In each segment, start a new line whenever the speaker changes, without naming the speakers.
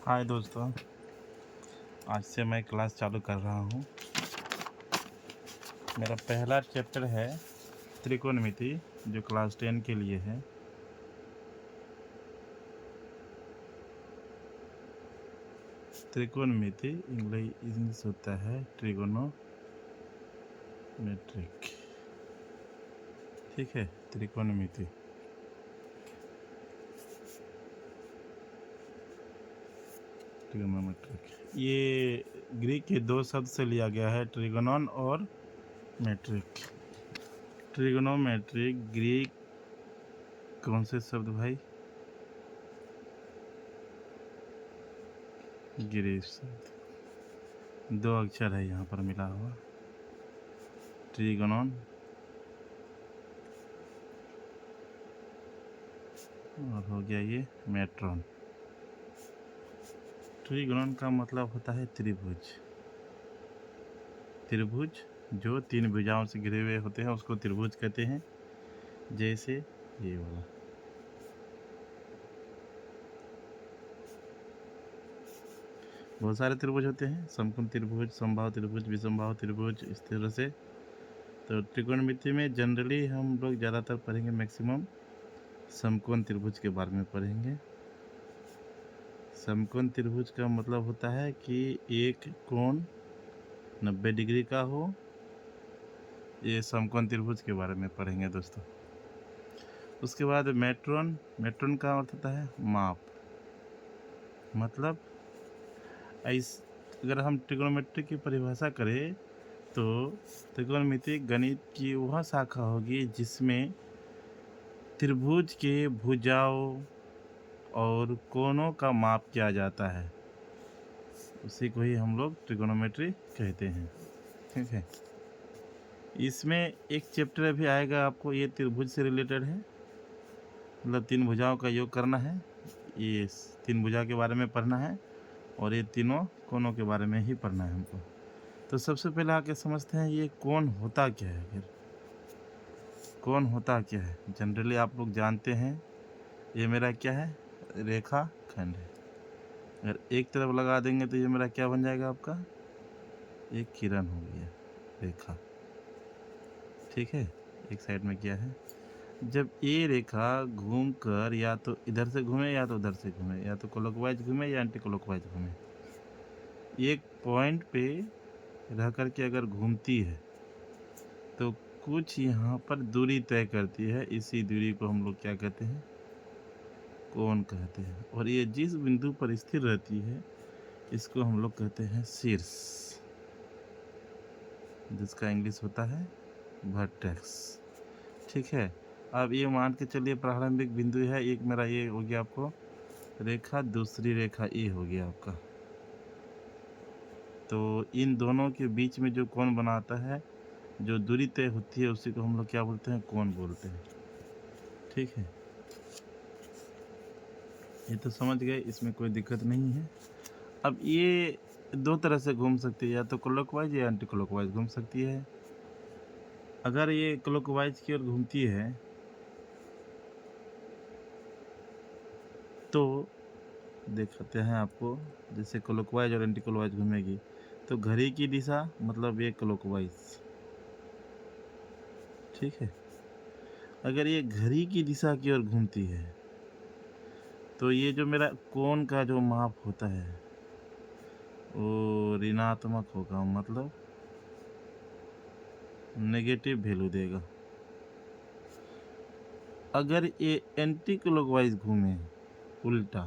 हाय दोस्तों, आज से मैं क्लास चालू कर रहा हूँ। मेरा पहला चैप्टर है त्रिकोणमिति, जो क्लास 10 के लिए है। त्रिकोणमिति इंग्लिश होता है ट्रिगोनोमेट्रिक। ठीक है, त्रिकोणमिति। ट्रिगोनोमेट्रिक ये ग्रीक के दो शब्द से लिया गया है, ट्रिगोनोन और मेट्रिक। ट्रिगोनोमेट्रिक ग्रीक कौन से शब्द भाई? ग्रीक शब्द, दो अक्षर है यहाँ पर मिला हुआ, ट्रिगोनोन और हो गया ये मेट्रॉन। ट्रिगोनोन का मतलब होता है त्रिभुज। त्रिभुज जो तीन भुजाओं से घिरे हुए होते हैं उसको त्रिभुज कहते हैं। जैसे ये वाला, बहुत सारे त्रिभुज होते हैं, समकोण त्रिभुज, समबाहु त्रिभुज, विषमबाहु त्रिभुज, इस तरह से। तो त्रिकोणमिति में जनरली हम लोग ज़्यादातर पढ़ेंगे, मैक्सिमम समकोण त्रिभुज के बारे में पढ़ेंगे। समकोण त्रिभुज का मतलब होता है कि एक कोण 90 डिग्री का हो। ये समकोण त्रिभुज के बारे में पढ़ेंगे दोस्तों। उसके बाद मेट्रोन का अर्थ होता है माप। मतलब अगर हम ट्रिग्नोमेट्री की परिभाषा करें तो त्रिकोणमिति गणित की वह शाखा होगी जिसमें त्रिभुज के भुजाओं और कोणों का माप किया जाता है, उसी को ही हम लोग ट्रिग्नोमेट्री कहते हैं। ठीक है, इसमें एक चैप्टर अभी आएगा आपको, ये त्रिभुज से रिलेटेड है। मतलब तीन भुजाओं का योग करना है, ये तीन भुजा के बारे में पढ़ना है और ये तीनों कोणों के बारे में ही पढ़ना है हमको। तो सबसे पहले आके समझते हैं ये कोण होता क्या है। फिर कोण होता क्या है, जनरली आप लोग जानते हैं, ये मेरा क्या है, रेखा खंड है। अगर एक तरफ लगा देंगे तो ये मेरा क्या बन जाएगा, आपका एक किरण हो गया, रेखा। ठीक है, एक साइड में क्या है, जब ये रेखा घूमकर या तो इधर से घूमे या तो उधर से घूमे, या तो क्लॉकवाइज घूमे या एंटी क्लॉकवाइज घूमे, एक पॉइंट पे रह कर के अगर घूमती है तो कुछ यहाँ पर दूरी तय करती है। इसी दूरी को हम लोग क्या कहते हैं, कोण कहते हैं। और ये जिस बिंदु पर स्थिर रहती है इसको हम लोग कहते हैं शीर्ष, जिसका इंग्लिश होता है वर्टेक्स। ठीक है, अब ये मान के चलिए प्रारंभिक बिंदु है, एक मेरा ये हो गया आपको रेखा, दूसरी रेखा ये हो गया आपका। तो इन दोनों के बीच में जो कोण बनाता है, जो दूरी तय होती है, उसी को हम लोग क्या बोलते हैं, कोण बोलते हैं। ठीक है, ये तो समझ गए, इसमें कोई दिक्कत नहीं है। अब ये दो तरह से घूम सकती है, या तो क्लॉकवाइज या एंटी क्लॉकवाइज घूम सकती है। अगर ये क्लॉकवाइज की ओर घूमती है तो दिखाते हैं आपको, जैसे क्लॉकवाइज और एंटी क्लॉकवाइज घूमेगी तो घड़ी की दिशा मतलब ये क्लॉकवाइज। ठीक है, अगर ये घड़ी की दिशा की ओर घूमती है तो ये जो मेरा कोण का जो माप होता है वो ऋणात्मक होगा, मतलब नेगेटिव वैल्यू देगा। अगर ये एंटी क्लॉकवाइज घूमे उल्टा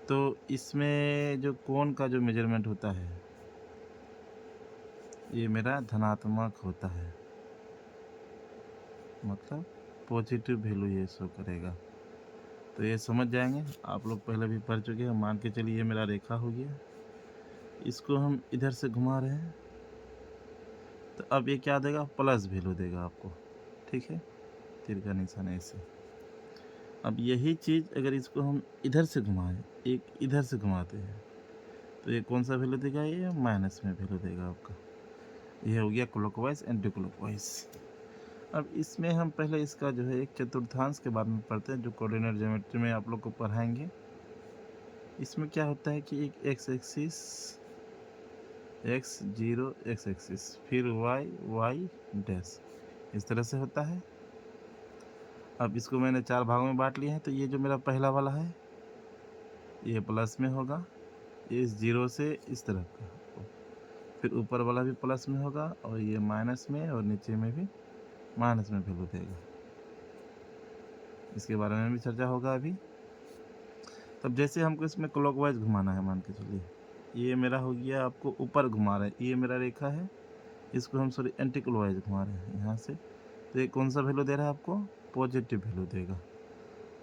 तो इसमें जो कोण का जो मेजरमेंट होता है ये मेरा धनात्मक होता है, मतलब पॉजिटिव वैल्यू ये शो करेगा। तो ये समझ जाएंगे, आप लोग पहले भी पढ़ चुके हैं। मान के चलिए ये मेरा रेखा हो गया, इसको हम इधर से घुमा रहे हैं तो अब ये क्या देगा, प्लस वैल्यू देगा आपको। ठीक है, तीर का निशान ऐसे। अब यही चीज़ अगर इसको हम इधर से घुमाएं, एक इधर से घुमाते हैं तो ये कौन सा वैल्यू देगा, ये माइनस में वैल्यू देगा आपका। ये हो गया क्लॉकवाइज एंटी क्लॉकवाइज। अब इसमें हम पहले इसका जो है एक चतुर्थांश के बारे में पढ़ते हैं, जो कोऑर्डिनेट ज्योमेट्री में आप लोग को पढ़ाएंगे। इसमें क्या होता है कि एक x axis, x0 x axis, फिर y डैश, इस तरह से होता है। अब इसको मैंने 4 भागों में बांट लिया है, तो ये जो मेरा पहला वाला है ये प्लस में होगा, इस 0 से इस तरफ का, फिर ऊपर वाला भी प्लस में होगा और ये माइनस में, और नीचे में भी माइनस में वैल्यू देगा। इसके बारे में भी चर्चा होगा अभी। तब जैसे हमको इसमें क्लॉकवाइज घुमाना है, मान के चलिए ये मेरा हो गया, आपको ऊपर घुमा रहा है, ये मेरा रेखा है, इसको हम सॉरी एंटी क्लॉकवाइज घुमा रहे हैं यहाँ से। तो ये कौन सा वैल्यू दे रहा है आपको? पॉजिटिव वैल्यू देगा।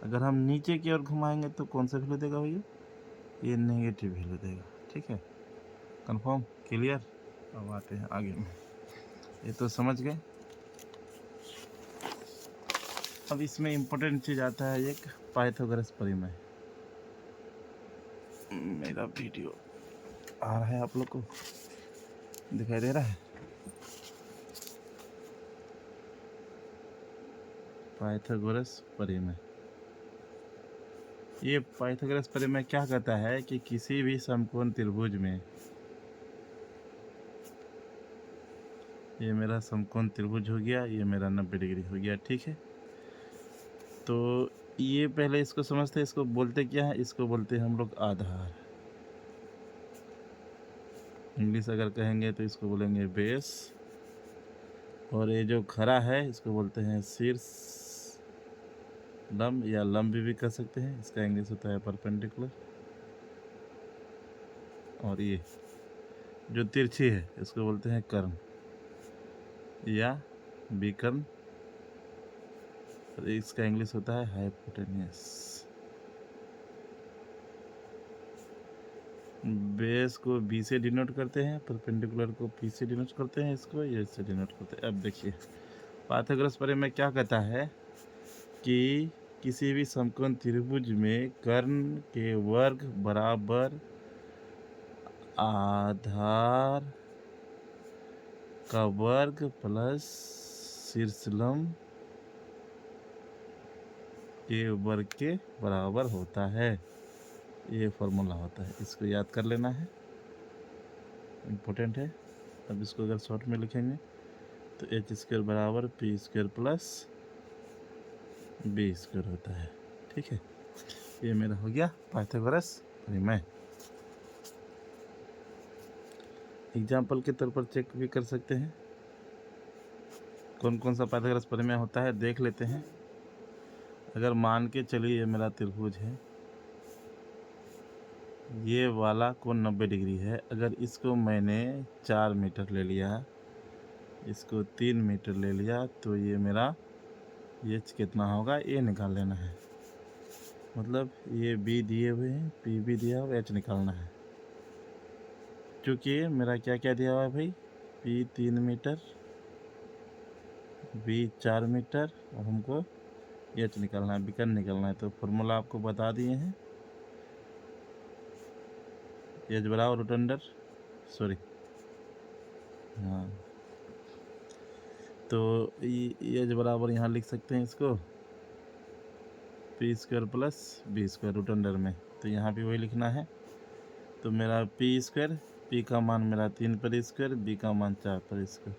अगर हम नीचे की ओर घुमाएंगे तो कौन सा वैल्यू देगा भैया? ये नेगेटिव वैल्यू देगा। ठीक है, कंफर्म, क्लियर? अब आते हैं आगे में, ये तो समझ गए। अब इसमें इम्पोर्टेंट चीज़ आता है एक, पाइथागोरस परिमेय। मेरा वीडियो आ रहा है, आप लोग को दिखाई दे रहा है? पाइथागोरस परिमेय। ये पाइथागोरस परिमेय क्या कहता है कि किसी भी समकोण त्रिभुज में, ये मेरा समकोण त्रिभुज हो गया, ये मेरा 90 डिग्री हो गया। ठीक है, तो ये पहले इसको समझते हैं, इसको बोलते क्या है? इसको बोलते हैं हम लोग आधार। इंग्लिश अगर कहेंगे तो इसको बोलेंगे बेस, और ये जो खड़ा है इसको बोलते हैं शीर्ष लंब, या लंब भी कह सकते हैं, इसका इंग्लिश होता है परपेंडिकुलर। और ये जो तिरछी है इसको बोलते हैं कर्ण या विकर्ण, और इसका इंग्लिश होता है हाइपोटेन्यूस। बेस को बी से डिनोट करते हैं, परपेंडिकुलर को पी से डिनोट करते हैं, इसको ये से डिनोट करते हैं। अब देखिए पाइथागोरस परिमेय क्या कहता है कि किसी भी समकोण त्रिभुज में कर्ण के वर्ग बराबर आधार का वर्ग प्लस शीर्षलंब के वर्ग के बराबर होता है। ये फॉर्मूला होता है, इसको याद कर लेना है, इम्पोर्टेंट है। अब इसको अगर शॉर्ट में लिखेंगे तो एच स्क्वायर बराबर P square plus B square होता है। ठीक है, ये मेरा हो गया पाइथागोरस परिमेय। एग्जाम्पल के तौर पर चेक भी कर सकते हैं कौन कौन सा पाइथागोरस परिमेय होता है, देख लेते हैं। अगर मान के चलिए ये मेरा त्रिभुज है, ये वाला कोण 90 डिग्री है, अगर इसको मैंने 4 मीटर ले लिया, इसको 3 मीटर ले लिया, तो ये मेरा एच कितना होगा ये निकाल लेना है। मतलब ये बी दिए हुए हैं, पी भी दिया हुआ, एच निकालना है। क्योंकि मेरा क्या क्या दिया हुआ है भाई, पी 3 मीटर, बी 4 मीटर, और हमको एच निकालना है, विकर्ण निकालना है। तो फॉर्मूला आपको बता दिए हैं, एच बराबर रूट अंडर, सॉरी हाँ, तो एच बराबर यहाँ लिख सकते हैं इसको P square plus B square root under में, तो यहाँ भी वही लिखना है। तो मेरा पी स्क्वायर, पी का मान मेरा 3 पर स्क्वायर, बी का मान 4 पर स्क्वायर,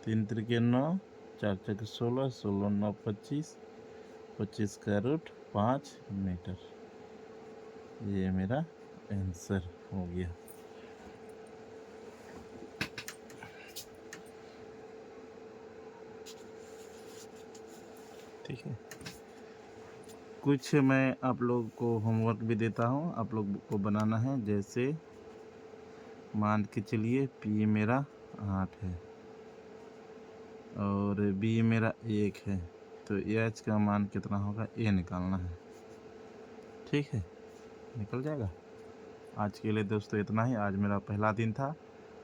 3 त्रिके 9, 4 चौके 16, 16 9 25, 25 का रूट 5 मीटर। ये मेरा आंसर हो गया। ठीक है, कुछ मैं आप लोग को होमवर्क भी देता हूँ, आप लोग को बनाना है। जैसे मान के चलिए पी मेरा 8 है और बी मेरा 1 है, तो एच का मान कितना होगा ये निकालना है। ठीक है, निकल जाएगा। आज के लिए दोस्तों इतना ही। आज मेरा पहला दिन था,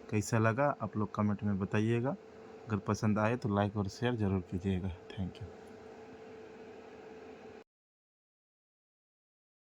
कैसा लगा आप लोग कमेंट में बताइएगा। अगर पसंद आए तो लाइक और शेयर ज़रूर कीजिएगा। Thank you.